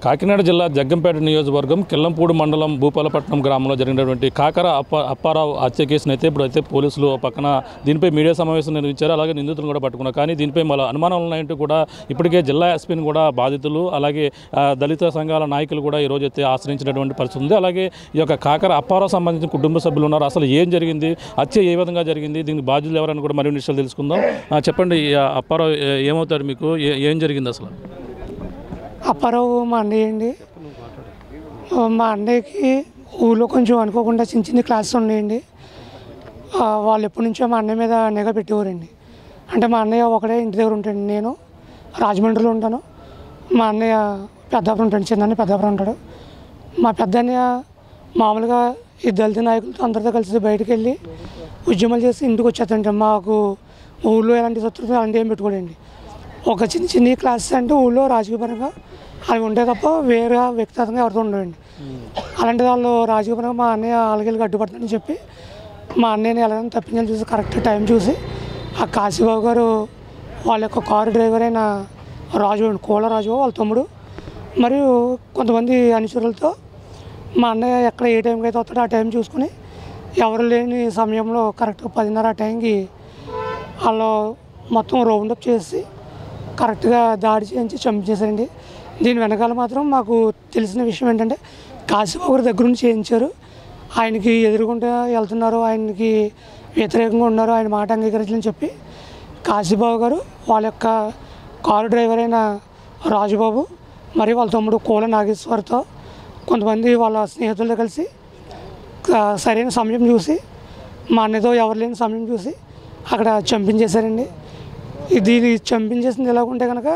కాకినాడ జిల్లా జగ్గంపేట నియోజకవర్గం కిల్లంపూడి మండలం భూపాలపట్నం గ్రామంలో జరిగినటువంటి కాకర అప్పారావు హత్య కేసును అయితే ఇప్పుడైతే పోలీసులు పక్కన దీనిపై మీడియా సమావేశం నిర్వహించారు. అలాగే నిందితులను కూడా పట్టుకున్నారు. కానీ దీనిపై మళ్ళీ అనుమానాలు ఉన్నాయంటూ కూడా ఇప్పటికే జిల్లా ఎస్పీని కూడా బాధితులు అలాగే దళిత సంఘాల నాయకులు కూడా ఈరోజు అయితే ఆశ్రయించినటువంటి పరిస్థితి ఉంది. అలాగే ఈ యొక్క కాకర అప్పారావు సంబంధించిన కుటుంబ సభ్యులు ఉన్నారు. అసలు ఏం జరిగింది, హత్య ఏ విధంగా జరిగింది, దీనికి బాధ్యులు ఎవరైనా కూడా మరిన్ని విషయాలు తెలుసుకుందాం. చెప్పండి, అప్పారావు ఏమవుతాడు, మీకు ఏం జరిగింది అసలు? అప్పారావు మా అన్నయ్య అండి. మా అన్నయ్యకి ఊళ్ళో కొంచెం అనుకోకుండా చిన్న చిన్న క్లాసెస్ ఉన్నాయండి. వాళ్ళు ఎప్పటి నుంచో మా అన్నయ్య మీద నిఘా పెట్టేవారండి. అంటే మా అన్నయ్య ఒకడే ఇంటి దగ్గర ఉంటాడు, నేను రాజమండ్రిలో ఉంటాను. మా అన్నయ్య పెద్దాపురం ఉంటాడు, చిన్న పెద్దాపురం ఉంటాడు. మా పెద్ద అన్నయ్య మామూలుగా ఈ దళిత నాయకులతో అందరితో కలిసి బయటకు వెళ్ళి ఉద్యమాలు చేసి ఇంటికి వచ్చేస్తుంటే మాకు ఊళ్ళో ఎలాంటి శత్రుత్వం అలాంటి ఏం పెట్టుకోడండి. ఒక చిన్న చిన్న క్లాసెస్ అంటే ఊళ్ళో రాజకీయపరంగా అవి ఉంటే తప్ప వేరే వ్యక్తిగతంగా ఎవరితో ఉండవండి. అలాంటి వాళ్ళు రాజకీయపరంగా మా అన్నయ్య ఆలకెళ్ళి అడ్డుపడుతుందని చెప్పి మా అన్నయ్యని ఎలాగైనా తప్పించాలని చూసి కరెక్ట్ టైం చూసి ఆ కాశీబాబు గారు వాళ్ళ యొక్క కారు డ్రైవర్ అయిన రాజు కోళ్ళ రాజు వాళ్ళ తమ్ముడు మరియు కొంతమంది అనుచరులతో మా అన్నయ్య ఎక్కడ ఏ టైంకి అయితే వస్తాడో ఆ టైం చూసుకుని ఎవరు లేని సమయంలో కరెక్ట్గా 10:30 ఆ టైంకి వాళ్ళు మొత్తం రౌండప్ చేసి కరెక్ట్గా దాడి చేయించి చంపించేశారండి. దీని వెనకాల మాత్రం మాకు తెలిసిన విషయం ఏంటంటే కాశీబాబు గారి దగ్గర నుంచి చేయించారు. ఆయనకి ఎదురుకుంటూ వెళ్తున్నారు, ఆయనకి వ్యతిరేకంగా ఉన్నారు, ఆయన మాట అంగీకరించాలని చెప్పి కాశీబాబు గారు వాళ్ళ యొక్క కారు డ్రైవర్ అయిన రాజుబాబు మరియు వాళ్ళ తమ్ముడు కోల నాగేశ్వర్తో కొంతమంది వాళ్ళ స్నేహితులతో కలిసి సరైన సమయం చూసి మా అన్నయ్యతో ఎవరు లేని సమయం చూసి అక్కడ చంపించేశారండి. దీన్ని చంపించేసింది ఎలాగుంటే కనుక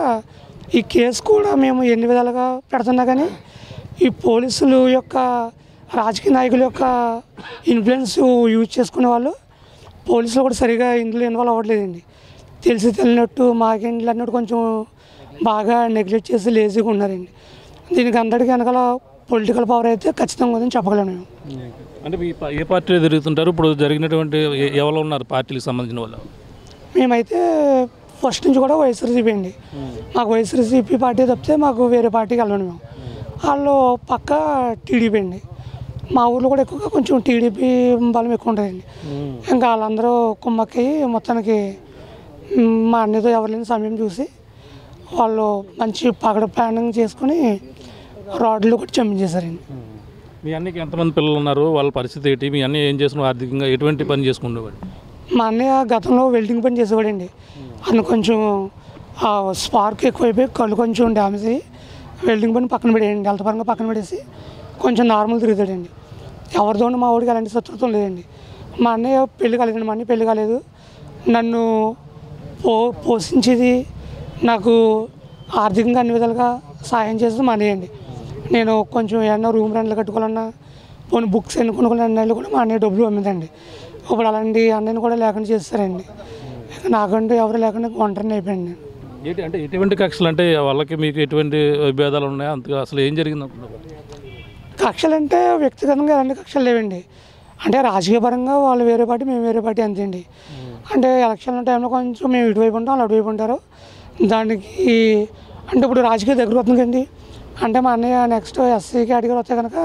ఈ కేసు కూడా మేము ఎన్ని విధాలుగా పెడుతున్నా కానీ ఈ పోలీసులు యొక్క రాజకీయ నాయకుల యొక్క ఇన్ఫ్లుయెన్స్ యూజ్ చేసుకునే వాళ్ళు పోలీసులు కూడా సరిగా ఇందులో ఇన్వాల్వ్ అవ్వట్లేదండి. తెలిసి తెలియనట్టు మాకేంటి అన్నట్టు కొంచెం బాగా నెగ్లెక్ట్ చేసి లేజీగా ఉన్నారండి. దీనికి అందరికీ వెనకాల పొలిటికల్ పవర్ అయితే ఖచ్చితంగా ఉందని చెప్పగలను మేము. అంటే ఏ పార్టీలో తిరుగుతుంటారు? ఇప్పుడు జరిగినటువంటి ఎవరు ఉన్నారు పార్టీలకు సంబంధించిన వాళ్ళు? మేమైతే ఫస్ట్ నుంచి కూడా వైఎస్ఆర్సీపీ అండి. మాకు వైఎస్ఆర్సీపీ పార్టీ తప్పితే మాకు వేరే పార్టీకి వెళ్ళండి. మేము వాళ్ళు పక్క టీడీపీ అండి. మా ఊళ్ళో కూడా ఎక్కువగా కొంచెం టీడీపీ బలం ఎక్కువ ఉంటుందండి. ఇంకా వాళ్ళందరూ కుమ్మక్కయ్యి మొత్తానికి మా అన్నయ్యతో ఎవరు లేని సమయం చూసి వాళ్ళు మంచి పగడ ప్లానింగ్ చేసుకుని రోడ్లు కూడా చంపించేశారండి. మీ అన్నయ్యకి ఎంతమంది పిల్లలు ఉన్నారు, వాళ్ళ పరిస్థితి ఏంటి, మీ అన్నయ్య ఏం చేస్తున్నారు, ఆర్థికంగా ఎటువంటి పని చేసుకునేవాడు? మా అన్నయ్య గతంలో వెల్డింగ్ పని చేసేవాడండి. అన్న కొంచెం స్పార్క్ ఎక్కువైపోయి కళ్ళు కొంచెం డ్యామేజ్ అయ్యి వెల్డింగ్ పని పక్కన పెట్టేయండి, హెల్త్ పరంగా పక్కన పెట్టేసి కొంచెం నార్మల్ తిరుగుతాడండి. ఎవరితో మా ఊడికి అలాంటి శత్రుత్వం లేదండి. మా అన్నయ్య పెళ్లి కాలేదండి. మా అన్నయ్య పెళ్లి కాలేదు. నన్ను పోషించేది, నాకు ఆర్థికంగా అన్ని విధాలుగా సహాయం చేసేది మా అన్నయ్య అండి. నేను కొంచెం ఏమన్నా రూమ్ రెంట్లు కట్టుకోవాలన్నా పోనీ బుక్స్ ఎన్నుకున్న అన్నయ్యలు కూడా మా అన్నయ్య డబ్బులు అమ్మిందండి. ఇప్పుడు అలాంటి అన్నయ్యని కూడా లేకుండా చేస్తారండి. నాకంటూ ఎవరు లేకుండా ఒంటరిని అయిపోయింది. అంటే ఎటువంటి కక్షలు, అంటే వాళ్ళకి మీకు ఎటువంటి విభేదాలు ఉన్నాయా? అంతగా అసలు ఏం జరిగింది అనుకుంటున్నారు? కక్షలు అంటే వ్యక్తిగతంగా ఎలాంటి కక్షలు లేవండి. అంటే రాజకీయపరంగా వాళ్ళు వేరే పార్టీ, మేము వేరే పార్టీ అంతే అండి. అంటే ఎలక్షన్ టైంలో కొంచెం మేము ఇటువైపు ఉంటాం, వాళ్ళు అటువైపు ఉంటారు. దానికి అంటే ఇప్పుడు రాజకీయ దగ్గర వస్తుందండి. అంటే మా అన్నయ్య నెక్స్ట్ ఎస్సీ కేటగిరీ వస్తే కనుక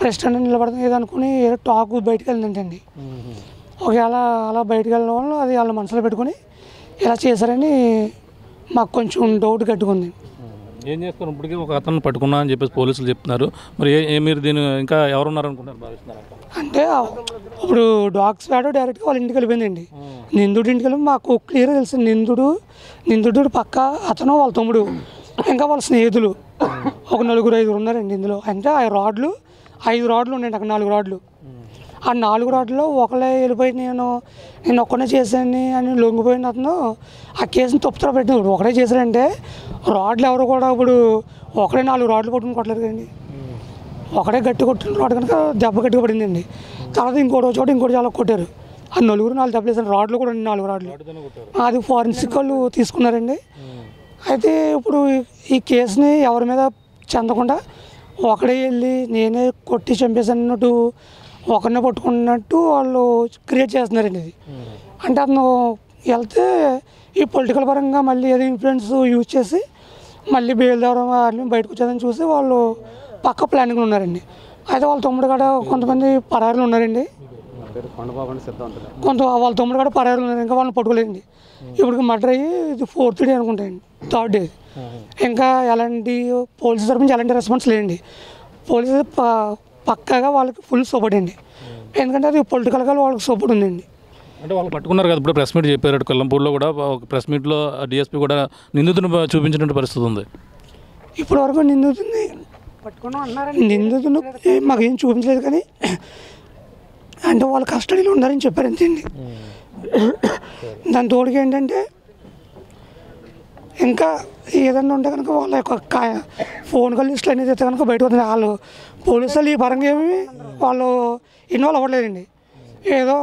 ప్రెసిడెంట్ నిలబడుతుంది ఏదో అనుకుని టాక్ బయటకు వెళ్ళిందంటండి. ఒకవేళ అలా బయటకు వెళ్ళడం వల్ల అది వాళ్ళ మనసులో పెట్టుకుని ఇలా చేశారని మాకు కొంచెం డౌట్ కట్టుకుంది. ఏం చేస్తారు? ఇప్పటికీ ఒక అతను పట్టుకున్నా అని చెప్పేసి పోలీసులు చెప్తున్నారు. మరి మీరు దీన్ని ఇంకా ఎవరున్నారు అనుకుంటారు, భావిస్తున్నారు? అంటే ఇప్పుడు డాగ్ స్క్వాడ్ డైరెక్ట్గా వాళ్ళ ఇంటికి వెళ్ళిపోయిందండి. నిందుడు ఇంటికి వెళ్ళి మాకు క్లియర్గా తెలుసు. నిందుడు పక్క అతను వాళ్ళ తమ్ముడు ఇంకా వాళ్ళ స్నేహితులు ఒక 4-5 ఉన్నారండి ఇందులో. అంటే 5 రాడ్లు ఉన్నాయండి. అక్కడ 4 రాడ్లు. ఆ 4 రాడ్లలో ఒకళ్ళే వెళ్ళిపోయి నేను ఒక్కనే చేశాను అని లొంగిపోయిన అతను ఆ కేసుని తప్పుతో పెట్టిన ఒకడే చేశారంటే రాడ్లు ఎవరు కూడా ఇప్పుడు ఒకడే 4 రాడ్లు పట్టుకుని కొట్టలేరు కదండి. ఒకడే గట్టి కొట్టిన రాడ్ కనుక దెబ్బ గట్టిగా పడిందండి. తర్వాత ఇంకోటి చాలా కొట్టారు. ఆ 4 దెబ్బలు వేసారు. రాడ్లు కూడా 4 రాడ్లు. అది ఫారెన్సిక్ వాళ్ళు తీసుకున్నారండి. అయితే ఇప్పుడు ఈ కేసుని ఎవరి మీద చెందకుండా ఒకడే వెళ్ళి నేనే కొట్టి చంపేసానట్టు ఒకరినే పట్టుకున్నట్టు వాళ్ళు క్రియేట్ చేస్తున్నారండి. ఇది అంటే అతను వెళ్తే ఈ పొలిటికల్ పరంగా మళ్ళీ ఏదో ఇన్ఫ్లుయెన్స్ యూజ్ చేసి మళ్ళీ బెయిల్ ద్వారా వాళ్ళని బయటకు వచ్చేదని చూసి వాళ్ళు పక్క ప్లానింగ్లు ఉన్నారండి. అయితే వాళ్ళ తమ్ముడు కాడ కొంతమంది పరారులు ఉన్నారండి, వాళ్ళ తమ్ముడు కాడ పరారులు ఉన్నారు. ఇంకా వాళ్ళని పట్టుకోలేదండి. ఇప్పటికి మర్డర్ అయ్యి ఇది 4th డే అనుకుంటాయండి, 3rd డే. ఇంకా ఎలాంటి పోలీసు తరఫు నుంచి ఎలాంటి రెస్పాన్స్ లేదండి. పోలీసు పక్కాగా వాళ్ళకి ఫుల్ సపోర్ట్ అండి, ఎందుకంటే అది పొలిటికల్గా వాళ్ళకి సపోర్ట్ ఉందండి. అంటే వాళ్ళు పట్టుకున్నారు కదా, ఇప్పుడు ప్రెస్ మీట్ చెప్పారు కొల్లంపూడిలో కూడా, ఒక ప్రెస్ మీట్లో డిఎస్పీ కూడా నిందితుని చూపించినటువంటి పరిస్థితి ఉంది. ఇప్పటి వరకు నిందితుని మాకేం చూపించలేదు, కానీ అంటే వాళ్ళు కస్టడీలో ఉన్నారని చెప్పారు అంతే అండి. దాని తోడుగా ఏంటంటే ఇంకా ఏదన్నా ఉంటే కనుక వాళ్ళ యొక్క ఫోన్ కాల్ లిస్టులు అనేది అయితే కనుక బయట వస్తుంది. వాళ్ళు పోలీసులు ఈ పరంగా ఏమి వాళ్ళు ఇన్వాల్వ్ అవ్వట్లేదండి. ఏదో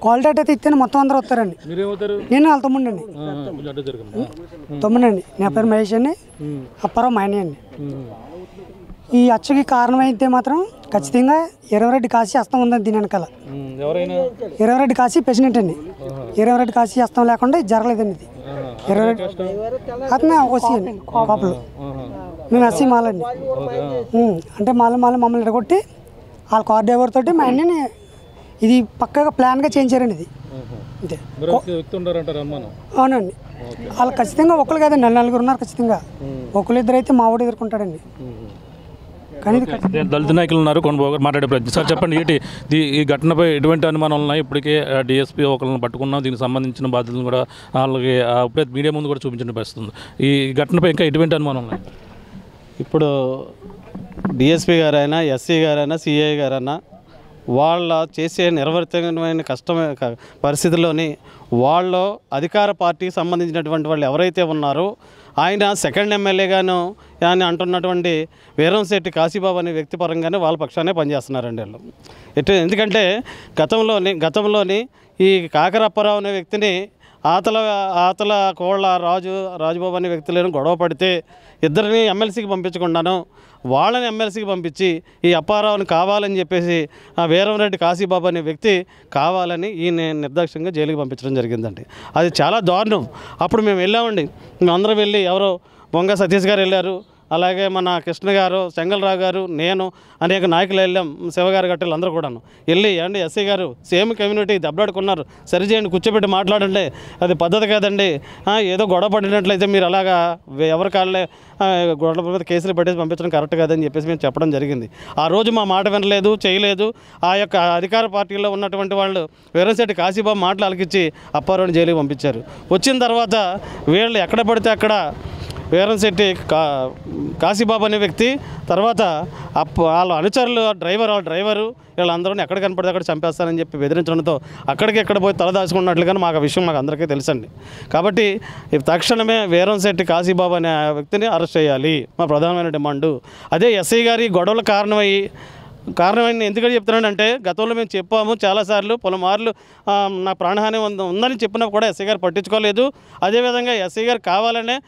కాల్ డేటా అయితే ఇస్తేనే మొత్తం అందరూ వస్తారండి. నేను వాళ్ళ తమ్ముండండి. నా పేరు మహేష్ అండి, అప్పారావు మైనే అండి. ఈ హత్యకి కారణమైతే మాత్రం ఖచ్చితంగా ఇరవరెడ్డి కాశీ హస్తం ఉందని దీని వెనకాల. ఇరవరెడ్డి కాశీ ప్రెసిడెంట్ అండి. ఇరవరెడ్డి కాశీ హస్తం లేకుండా ఇది జరగలేదండి. ఇది ఇరవరెడ్డి అతనే ఓసీ అండి, కాపులు. మేము ఎస్సీ మాలండి. అంటే మమ్మల్ని ఎడగొట్టి వాళ్ళ కార్ డ్రైవర్ తోటి మా అన్నని ఇది పక్కగా ప్లాన్గా చేయించారండి. ఇది అంతే. అవునండి. వాళ్ళు ఖచ్చితంగా ఒకరు కాదండి, 4 ఉన్నారు ఖచ్చితంగా. ఒకరు ఇద్దరు అయితే మా వాడు ఎదుర్కొంటాడండి. కానీ దళిత నాయకులు ఉన్నారు, కొన్ని మాట్లాడే ప్రయత్నం. సార్ చెప్పండి, ఏంటి ఈ ఘటనపై ఎటువంటి అనుమానాలు ఉన్నాయి? ఇప్పటికే డిఎస్పీ ఒకరిని పట్టుకున్నాం, దీనికి సంబంధించిన బాధ్యతలు కూడా వాళ్ళకి అప్పుడే మీడియా ముందు కూడా చూపించిన పరిస్థితి ఉంది. ఈ ఘటనపై ఇంకా ఎటువంటి అనుమానం ఉన్నాయి? ఇప్పుడు డిఎస్పీ గారైనా, ఎస్సీ గారైనా, సిఐ గారైనా వాళ్ళ చేసే నిర్వర్తమైన పరిస్థితుల్లోని వాళ్ళు అధికార పార్టీకి సంబంధించినటువంటి వాళ్ళు ఎవరైతే ఉన్నారో ఆయన సెకండ్ ఎమ్మెల్యేగాను అని అంటున్నటువంటి వీరంశెట్టి కాశీబాబు అనే వ్యక్తి పరంగానే వాళ్ళ పక్షానే పనిచేస్తున్నారండి వాళ్ళు. ఎందుకంటే గతంలోని ఈ కాకరప్పారావు అనే వ్యక్తిని ఆతల కోళ్ళ రాజుబాబు అనే వ్యక్తులను గొడవ పడితే ఇద్దరిని ఎమ్మెల్సీకి పంపించకుండాను వాళ్ళని ఎమ్మెల్సీకి పంపించి ఈ అప్పారావుని కావాలని చెప్పేసి వీరంరెడ్డి కాశీబాబు అనే వ్యక్తి కావాలని ఈయన నిర్దాక్షిణ్యంగా జైలుకి పంపించడం జరిగిందండి. అది చాలా దారుణం. అప్పుడు మేము వెళ్ళామండి, మేము అందరం వెళ్ళి, ఎవరో బొంగ సతీష్ గారు వెళ్ళారు, అలాగే మన కృష్ణ గారు, చెంగల్రావు గారు, నేను అనేక నాయకులు వెళ్ళాం, శివగారు గట్టలు అందరూ కూడాను వెళ్ళి, అండి ఎస్ఐ గారు సేమ్ కమ్యూనిటీ దెబ్బలాడుకున్నారు, సరిచేయండి, కూర్చోబెట్టి మాట్లాడండి, అది పద్ధతి కాదండి, ఏదో గొడవ పడినట్లయితే మీరు అలాగా ఎవరి కాళ్ళే గొడవ మీద కేసులు పెట్టేసి పంపించడం కరెక్ట్ కాదని చెప్పేసి మేము చెప్పడం జరిగింది. ఆ రోజు మా మాట వినలేదు, చేయలేదు. ఆ యొక్క అధికార పార్టీలో ఉన్నటువంటి వాళ్ళు వీరంశెట్టి కాశీబాబు మాటలు అలికిచ్చి అప్పారావుని జైలుకి పంపించారు. వచ్చిన తర్వాత వీళ్ళు ఎక్కడ పడితే అక్కడ వీరంశెట్టి కాశీబాబు అనే వ్యక్తి, తర్వాత వాళ్ళ అనుచరులు, డ్రైవరు వీళ్ళందరూ ఎక్కడ కనపడితే అక్కడ చంపేస్తానని చెప్పి బెదిరించడంతో అక్కడికి ఎక్కడ పోయి తలదాచుకున్నట్లుగానే మాకు ఆ విషయం మాకు అందరికీ తెలుసండి. కాబట్టి తక్షణమే వీరంశెట్టి కాశీబాబు అనే వ్యక్తిని అరెస్ట్ చేయాలి మా ప్రధానమైన డిమాండు. అదే ఎస్ఐ గారి గొడవల కారణమైన ఎందుకని చెప్తున్నానంటే, గతంలో మేము చెప్పాము చాలాసార్లు, పలుమార్లు నా ప్రాణహాని ఉందని చెప్పినా కూడా ఎస్ఐ గారు పట్టించుకోలేదు. అదేవిధంగా ఎస్ఐ గారు కావాలనే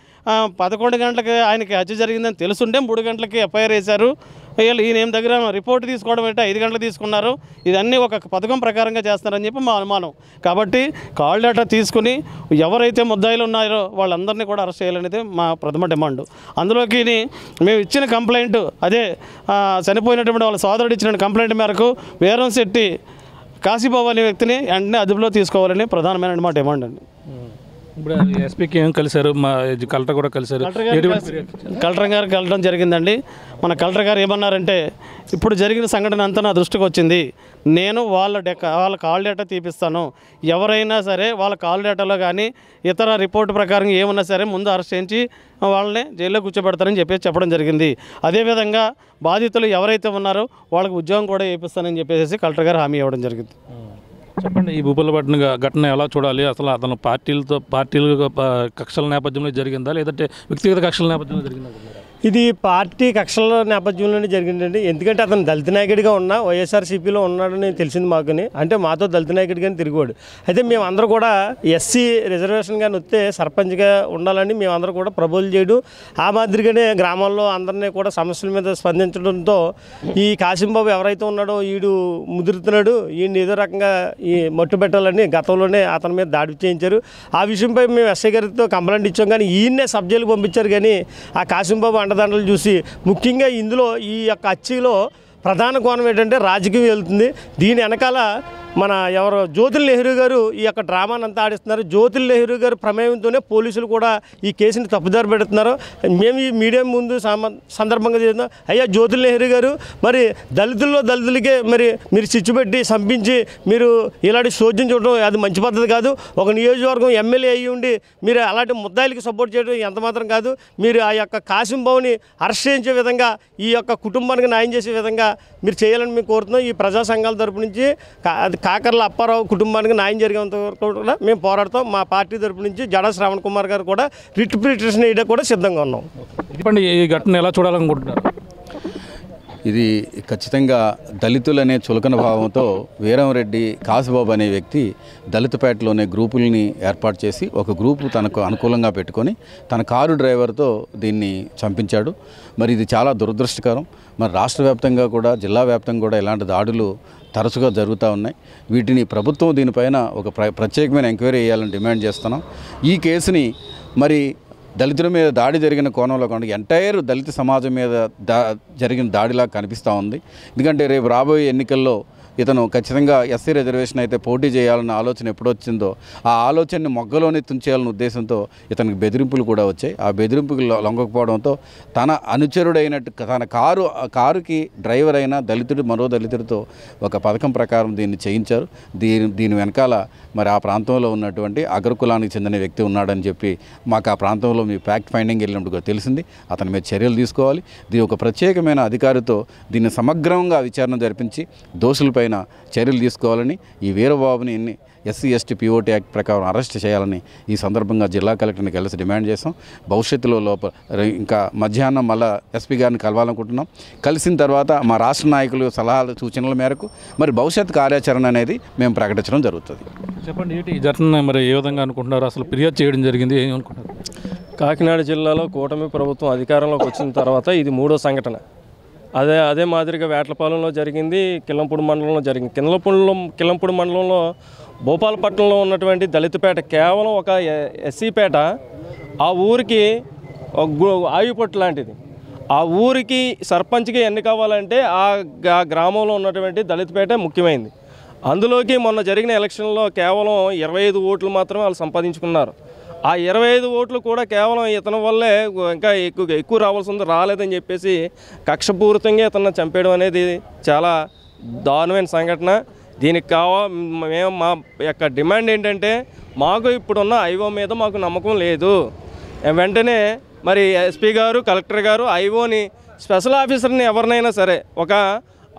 11 గంటలకి ఆయనకి హత్య జరిగిందని తెలుసుంటే 3 గంటలకి ఎఫ్ఐఆర్ వేశారు. ఈయన ఏం దగ్గర రిపోర్ట్ తీసుకోవడం అంటే 5 గంటలు తీసుకున్నారు. ఇదన్నీ ఒక పథకం ప్రకారంగా చేస్తారని చెప్పి మా అనుమానం. కాబట్టి కాల్ డేటా తీసుకుని ఎవరైతే ముద్దాయిలు ఉన్నారో వాళ్ళందరినీ కూడా అరెస్ట్ చేయాలనేది మా ప్రథమ డిమాండ్. అందులోకి మేము ఇచ్చిన కంప్లైంట్, అదే చనిపోయినటువంటి వాళ్ళ సోదరుడు ఇచ్చిన కంప్లైంట్ మేరకు వీరంశెట్టి కాశీబాబు అనే వ్యక్తిని వెంటనే అదుపులో తీసుకోవాలని ప్రధానమైన మా డిమాండ్ అండి. ఇప్పుడు ఎస్పీకి ఏం కలిశారు, మా కలెక్టర్ కూడా కలిశారు, కలెక్టర్ గారు కలవడం జరిగిందండి. మన కలెక్టర్ గారు ఏమన్నారంటే, ఇప్పుడు జరిగిన సంఘటన అంతా నా దృష్టికి వచ్చింది, నేను వాళ్ళ కాల్ డేటా తీపిస్తాను, ఎవరైనా సరే వాళ్ళ కాల్ డేటాలో కానీ ఇతర రిపోర్టు ప్రకారం ఏమన్నా సరే ముందు అరెస్ట్ చేయించి వాళ్ళని జైల్లో కూర్చోబెడతారని చెప్పడం జరిగింది. అదేవిధంగా బాధితులు ఎవరైతే ఉన్నారో వాళ్ళకి ఉద్యోగం కూడా వేయిస్తానని చెప్పేసి కలెక్టర్ గారు హామీ ఇవ్వడం జరిగింది. చెప్పండి, ఈ భూపాలపట్నం ఘటన ఎలా చూడాలి? అసలు అతను పార్టీలు కక్షల నేపథ్యంలో జరిగిందా, లేదంటే వ్యక్తిగత కక్షల నేపథ్యంలో జరిగిందా? ఇది పార్టీ కక్షల నేపథ్యంలోనే జరిగిందండి. ఎందుకంటే అతను దళిత నాయకుడిగా ఉన్నా వైఎస్ఆర్సీపీలో ఉన్నాడని తెలిసింది మాకుని. అంటే మాతో దళిత నాయకుడిగానే తిరిగాడు. అయితే మేమందరూ కూడా ఎస్సీ రిజర్వేషన్ కానీ వస్తే సర్పంచ్గా ఉండాలని మేమందరూ కూడా ప్రపోజల్ చేయడం, ఆ మాదిరిగానే గ్రామాల్లో అందరినీ కూడా సమస్యల మీద స్పందించడంతో ఈ కాసింబాబు ఎవరైతే ఉన్నాడో ఈడు ముదురుతున్నాడు, ఈయన ఏదో రకంగా ఈ మట్టు పెట్టాలని గతంలోనే అతని మీద దాడి చేయించారు. ఆ విషయంపై మేము ఎస్ఐ గారితో కంప్లైంట్ ఇచ్చాం. కానీ ఈయన్నే సబ్ జైలుకి పంపించారు. కానీ ఆ కాసింబాబు అండదండలు చూసి ముఖ్యంగా ఇందులో ఈ యొక్క హత్యలో ప్రధాన కోణం ఏంటంటే రాజకీయం వెళ్తుంది. దీని వెనకాల మన ఎవరు జ్యోతుల్ నెహ్రూ గారు ఈ యొక్క డ్రామాని అంతా ఆడిస్తున్నారు. జ్యోతుల్ నెహ్రూ గారు ప్రమేయంతోనే పోలీసులు కూడా ఈ కేసుని తప్పుదారి పెడుతున్నారు. మేము ఈ మీడియా ముందు సందర్భంగా చేస్తున్నాం, అయ్యా జ్యోతుల్ నెహ్రూ గారు, మరి దళితులకే మరి మీరు చిచ్చు పెట్టి చంపించి మీరు ఇలాంటి చోద్యం చూడడం అది మంచి పద్ధతి కాదు. ఒక నియోజకవర్గం ఎమ్మెల్యే అయ్యి ఉండి మీరు అలాంటి ముద్దాయిలకి సపోర్ట్ చేయడం ఎంత మాత్రం కాదు. మీరు ఆ యొక్క కాసింబాబుని అరెస్ట్ చేయించే విధంగా, ఈ యొక్క కుటుంబానికి న్యాయం చేసే విధంగా మీరు చేయాలని మేము కోరుతున్నాం. ఈ ప్రజా సంఘాల తరపు నుంచి కాకర్ల అప్పారావు కుటుంబానికి న్యాయం జరిగేంత వరకు కూడా మేము పోరాడతాం. మా పార్టీ తరపు నుంచి జడా శ్రావణ్ కుమార్ గారు కూడా రిట్ పిటిషన్ వేయడం కూడా సిద్ధంగా ఉన్నాం. చెప్పండి, ఈ ఘటన ఎలా చూడాలనుకుంటున్నారు? ఇది ఖచ్చితంగా దళితులనే చులకన భావంతో వీరంరెడ్డి కాసుబాబు అనే వ్యక్తి దళితపేటలోనే గ్రూపుల్ని ఏర్పాటు చేసి ఒక గ్రూపు తనకు అనుకూలంగా పెట్టుకొని తన కారు డ్రైవర్తో దీన్ని చంపించాడు. మరి ఇది చాలా దురదృష్టకరం. మరి రాష్ట్ర వ్యాప్తంగా కూడా జిల్లా వ్యాప్తంగా కూడా ఇలాంటి దాడులు తరచుగా జరుగుతూ ఉన్నాయి. వీటిని ప్రభుత్వం దీనిపైన ఒక ప్రత్యేకమైన ఎంక్వైరీ చేయాలని డిమాండ్ చేస్తున్నాం. ఈ కేసుని మరి దళితుల మీద దాడి జరిగిన కోణంలో కాకుండా ఎంటైర్ దళిత సమాజం మీద జరిగిన దాడిలా కనిపిస్తూ ఉంది. ఎందుకంటే రేపు రాబోయే ఎన్నికల్లో ఇతను ఖచ్చితంగా ఎస్సీ రిజర్వేషన్ అయితే పోటీ చేయాలన్న ఆలోచన ఎప్పుడొచ్చిందో ఆ ఆలోచనని మొగ్గలోనే తుంచేయాలన్న ఉద్దేశంతో ఇతనికి బెదిరింపులు కూడా వచ్చాయి. ఆ బెదిరింపులు లొంగకపోవడంతో తన అనుచరుడైనట్టు తన కారుకి డ్రైవర్ అయిన దళితుడు మరో దళితుడితో ఒక పథకం ప్రకారం దీన్ని చేయించారు. దీని వెనకాల మరి ఆ ప్రాంతంలో ఉన్నటువంటి అగ్రకులానికి చెందిన వ్యక్తి ఉన్నాడని చెప్పి మాకు ఆ ప్రాంతంలో మీ ఫ్యాక్ట్ ఫైండింగ్ వెళ్ళినప్పుడు తెలిసింది. అతని మీద చర్యలు తీసుకోవాలి. దీని ఒక ప్రత్యేకమైన అధికారితో దీన్ని సమగ్రంగా విచారణ జరిపించి దోషులపై చర్యలు తీసుకోవాలని, ఈ వీరబాబుని ఎస్సీ ఎస్టీ పీఓటీ యాక్ట్ ప్రకారం అరెస్ట్ చేయాలని ఈ సందర్భంగా జిల్లా కలెక్టర్ని కలిసి డిమాండ్ చేస్తాం. భవిష్యత్తులో ఇంకా మధ్యాహ్నం మళ్ళా ఎస్పీ గారిని కలవాలనుకుంటున్నాం. కలిసిన తర్వాత మా రాష్ట్ర నాయకులు సలహాలు సూచనల మేరకు మరి భవిష్యత్ కార్యాచరణ అనేది మేము ప్రకటించడం జరుగుతుంది. చెప్పండి, ఈ ఘటన మరి ఏ విధంగా అనుకుంటున్నారు? అసలు ఫిర్యాదు చేయడం జరిగింది, ఏమనుకుంటున్నారు? కాకినాడ జిల్లాలో కూటమి ప్రభుత్వం అధికారంలోకి వచ్చిన తర్వాత ఇది 3వ సంఘటన. అదే మాదిరిగా వేట్లపాలెంలో జరిగింది, కిల్లంపూడి మండలంలో జరిగింది. కిల్లంపూడి మండలంలో భూపాలపట్నంలో ఉన్నటువంటి దళితపేట కేవలం ఒక ఎస్సీపేట. ఆ ఊరికి ఆయుపట్టు లాంటిది. ఆ ఊరికి సర్పంచ్కి ఎన్ని కావాలంటే ఆ గ్రామంలో ఉన్నటువంటి దళితపేట ముఖ్యమైనది. అందులోకి మొన్న జరిగిన ఎలక్షన్లో కేవలం 25 ఓట్లు మాత్రమే వాళ్ళు సంపాదించుకున్నారు. ఆ 25 ఓట్లు కూడా కేవలం ఇతని వల్లే ఇంకా ఎక్కువ రావాల్సి ఉంది, రాలేదని చెప్పేసి కక్షపూరితంగా ఇతను చంపేయడం అనేది చాలా దారుణమైన సంఘటన. దీనికి మేము మా యొక్క డిమాండ్ ఏంటంటే, మాకు ఇప్పుడున్న ఐఓ మీద మాకు నమ్మకం లేదు. వెంటనే మరి ఎస్పీ గారు, కలెక్టర్ గారు ఐఓని, స్పెషల్ ఆఫీసర్ని ఎవరినైనా సరే, ఒక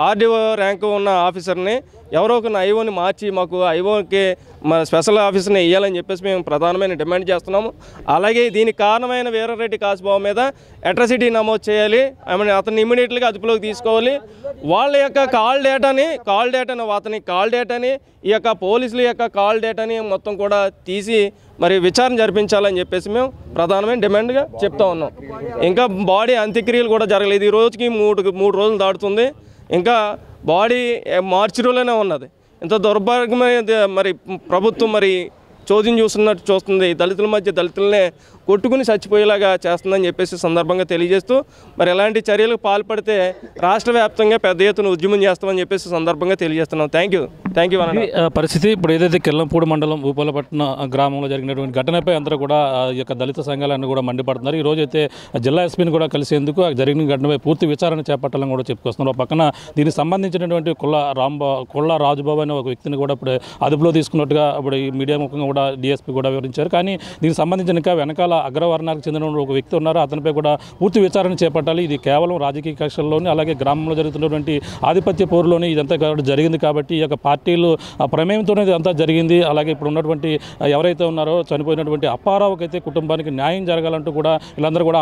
ఆర్డీఓ ర్యాంకు ఉన్న ఆఫీసర్ని ఎవరో ఒక ఐఓని మార్చి మాకు ఐఓకి మన స్పెషల్ ఆఫీసర్ని ఇవ్వాలని చెప్పేసి మేము ప్రధానమైన డిమాండ్ చేస్తున్నాము. అలాగే దీనికి కారణమైన వీరారెడ్డి కాసుబాబు మీద అట్రాసిటీ నమోదు చేయాలి. అతన్ని ఇమీడియట్గా అదుపులోకి తీసుకోవాలి. వాళ్ళ యొక్క కాల్ డేటాని అతని కాల్ డేటాని ఈ యొక్క పోలీసుల యొక్క కాల్ డేటాని మొత్తం కూడా తీసి మరి విచారణ జరిపించాలని చెప్పేసి మేము ప్రధానమైన డిమాండ్గా చెప్తా ఉన్నాం. ఇంకా బాడీ అంత్యక్రియలు కూడా జరగలేదు. ఈ రోజుకి మూడు రోజులు దాటుతుంది. ఇంకా బాడీ మార్చిలోనే ఉన్నది. ఇంత దౌర్భాగ్యమైన మరి ప్రభుత్వం మరి చోద్యం చూస్తుంది. దళితుల మధ్య దళితులనే కొట్టుకుని చచ్చిపోయేలాగా చేస్తుందని చెప్పేసి సందర్భంగా తెలియజేస్తూ, మరి ఎలాంటి చర్యలకు పాల్పడితే రాష్ట్ర వ్యాప్తంగా పెద్ద ఎత్తున ఉద్యమం చేస్తామని చెప్పేసి సందర్భంగా తెలియజేస్తున్నాం. Thank you. పరిస్థితి ఇప్పుడు ఏదైతే కిల్లంపూడి మండలం భూపాలపట్నం గ్రామంలో జరిగినటువంటి ఘటనపై అందరూ కూడా ఈ యొక్క దళిత సంఘాలన్నీ కూడా మండిపడుతున్నారు. ఈ రోజు అయితే జిల్లా ఎస్పీని కూడా కలిసేందుకు జరిగిన ఘటనపై పూర్తి విచారణ చేపట్టాలని కూడా చెప్పుకొస్తున్నారు. పక్కన దీనికి సంబంధించినటువంటి కొల్లా రాజుబాబు అనే ఒక వ్యక్తిని కూడా ఇప్పుడు అదుపులో తీసుకున్నట్టుగా ఇప్పుడు ఈ మీడియా ముఖంగా కూడా డిఎస్పీ కూడా వివరించారు. కానీ దీనికి సంబంధించిన ఇంకా వెనకాల అగ్రవర్ణానికి చెందిన ఒక వ్యక్తి ఉన్నారు, అతనిపై కూడా పూర్తి విచారణ చేపట్టాలి. ఇది కేవలం రాజకీయ కక్షల్లోని అలాగే గ్రామంలో జరుగుతున్నటువంటి ఆధిపత్య పోరులోని ఇదంతా జరిగింది కాబట్టి ఈ యొక్క పార్టీలు ప్రమేయంతోనే ఇదంతా జరిగింది. అలాగే ఇప్పుడు ఉన్నటువంటి ఎవరైతే ఉన్నారో చనిపోయినటువంటి అప్పారావుకి అయితే కుటుంబానికి న్యాయం జరగాలంటూ కూడా వీళ్ళందరూ కూడా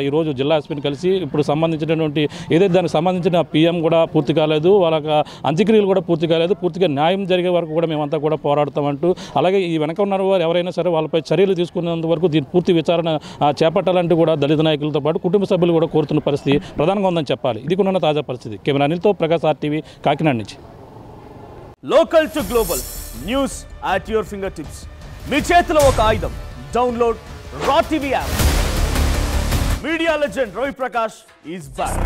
ఈరోజు జిల్లా ఎస్పీని కలిసి ఇప్పుడు సంబంధించినటువంటి ఏదైతే దానికి సంబంధించిన పిఎం కూడా పూర్తి కాలేదు, వాళ్ళకి అంత్యక్రియలు కూడా పూర్తి కాలేదు, పూర్తిగా న్యాయం జరిగే వరకు కూడా మేమంతా కూడా పోరాడతామంటూ అలాగే ఈ వెనక ఉన్న వారు ఎవరైనా సరే వాళ్ళపై చర్యలు తీసుకునేంత వరకు దీని పూర్తి విచారణ చేపట్టాలంటూ కూడా దళిత నాయకులతో పాటు కుటుంబ సభ్యులు కూడా కోరుతున్న పరిస్థితి ప్రధానంగా ఉందని చెప్పాలి. ఇది కూడా తాజా పరిస్థితి. కెమెరా అనిల్తో ప్రకాశ్ RTV కాకినాడ నుంచి. Local to global news at your finger tips. మీ చేతిలో ఒక ఆయుధం. డౌన్లోడ్ రా TV app. Media legend Ravi Prakash is back.